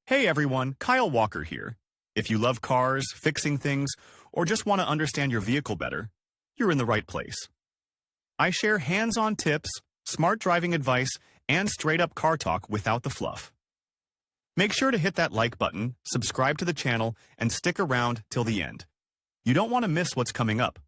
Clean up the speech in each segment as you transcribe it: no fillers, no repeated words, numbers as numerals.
Hey everyone, Kyle Walker here. If you love cars, fixing things, or just want to understand your vehicle better, you're in the right place. I share hands-on tips, smart driving advice, and straight-up car talk without the fluff. Make sure to hit that like button, subscribe to the channel, and stick around till the end. You don't want to miss what's coming up.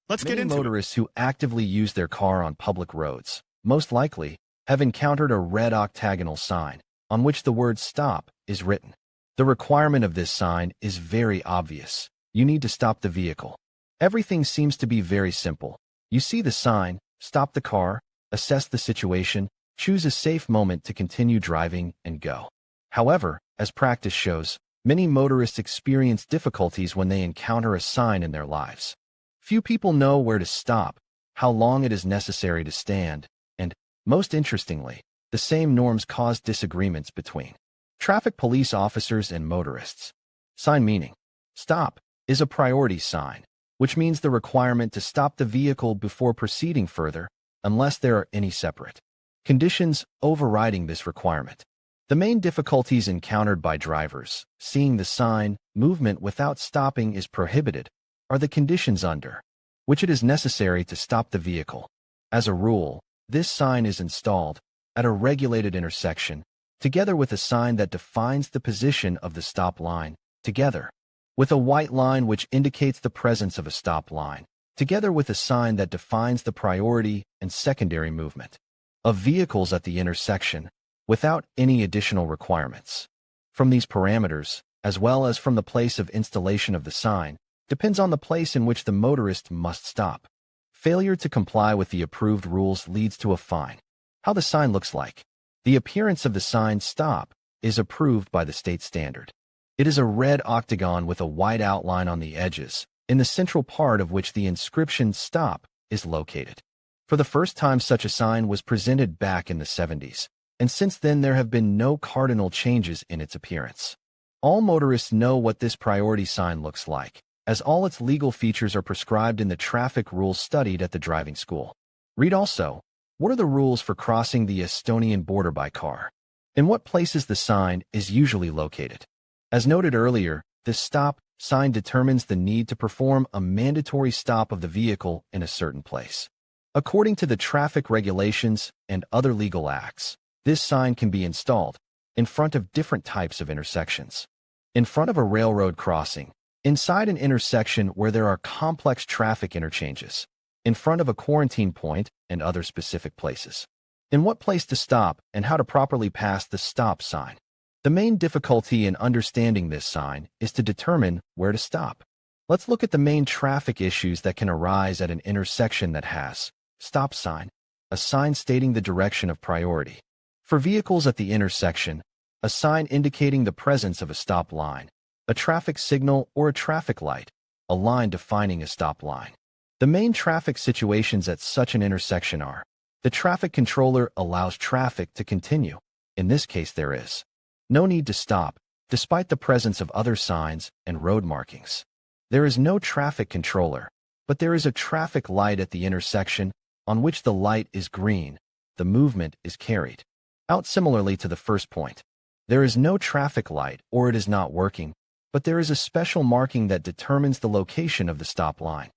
Let's get into it. Many motorists who actively use their car on public roads, most likely, have encountered a red octagonal sign, on which the word stop is written. The requirement of this sign is very obvious. You need to stop the vehicle. Everything seems to be very simple. You see the sign, stop the car, assess the situation, choose a safe moment to continue driving, and go. However, as practice shows, many motorists experience difficulties when they encounter a sign in their lives. Few people know where to stop, how long it is necessary to stand, and, most interestingly, the same norms cause disagreements between traffic police officers and motorists. Sign meaning. Stop is a priority sign, which means the requirement to stop the vehicle before proceeding further, unless there are any separate conditions overriding this requirement. The main difficulties encountered by drivers, seeing the sign, movement without stopping is prohibited, are the conditions under which it is necessary to stop the vehicle. As a rule, this sign is installed at a regulated intersection, together with a sign that defines the position of the stop line, together with a white line which indicates the presence of a stop line, together with a sign that defines the priority and secondary movement of vehicles at the intersection, without any additional requirements. From these parameters, as well as from the place of installation of the sign, depends on the place in which the motorist must stop. Failure to comply with the approved rules leads to a fine. How the sign looks like. The appearance of the sign stop is approved by the state standard. It is a red octagon with a white outline on the edges, in the central part of which the inscription stop is located. For the first time such a sign was presented back in the 70s, and since then there have been no cardinal changes in its appearance. All motorists know what this priority sign looks like, as all its legal features are prescribed in the traffic rules studied at the driving school. Read also, what are the rules for crossing the Estonian border by car? In what places the sign is usually located? As noted earlier, this stop sign determines the need to perform a mandatory stop of the vehicle in a certain place. According to the traffic regulations and other legal acts, this sign can be installed in front of different types of intersections. In front of a railroad crossing, inside an intersection where there are complex traffic interchanges, in front of a quarantine point, and other specific places. In what place to stop and how to properly pass the stop sign. The main difficulty in understanding this sign is to determine where to stop. Let's look at the main traffic issues that can arise at an intersection that has stop sign, a sign stating the direction of priority. For vehicles at the intersection, a sign indicating the presence of a stop line, a traffic signal or a traffic light, a line defining a stop line. The main traffic situations at such an intersection are: the traffic controller allows traffic to continue. In this case there is no need to stop, despite the presence of other signs and road markings. There is no traffic controller, but there is a traffic light at the intersection on which the light is green. The movement is carried out similarly to the first point. There is no traffic light or it is not working, but there is a special marking that determines the location of the stop line.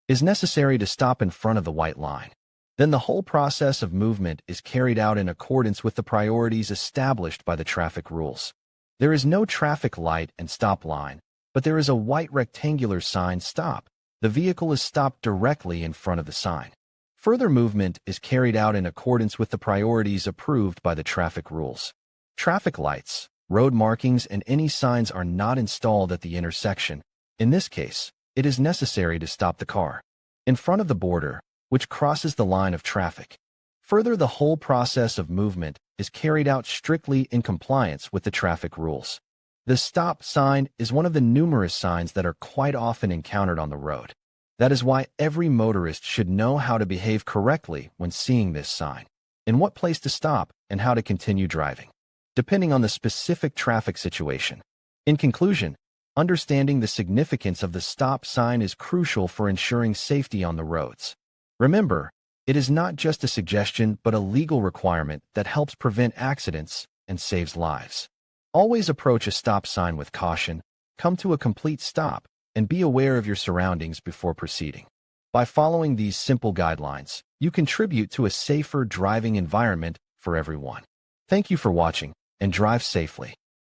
It is necessary to stop in front of the white line. Then the whole process of movement is carried out in accordance with the priorities established by the traffic rules. There is no traffic light and stop line, but there is a white rectangular sign stop. The vehicle is stopped directly in front of the sign. Further movement is carried out in accordance with the priorities approved by the traffic rules. Traffic lights, road markings, and any signs are not installed at the intersection. In this case, it is necessary to stop the car in front of the border, which crosses the line of traffic. Further, the whole process of movement is carried out strictly in compliance with the traffic rules. The stop sign is one of the numerous signs that are quite often encountered on the road. That is why every motorist should know how to behave correctly when seeing this sign, in what place to stop, and how to continue driving, depending on the specific traffic situation. In conclusion, understanding the significance of the stop sign is crucial for ensuring safety on the roads. Remember, it is not just a suggestion but a legal requirement that helps prevent accidents and saves lives. Always approach a stop sign with caution, come to a complete stop, and be aware of your surroundings before proceeding. By following these simple guidelines, you contribute to a safer driving environment for everyone. Thank you for watching, and drive safely.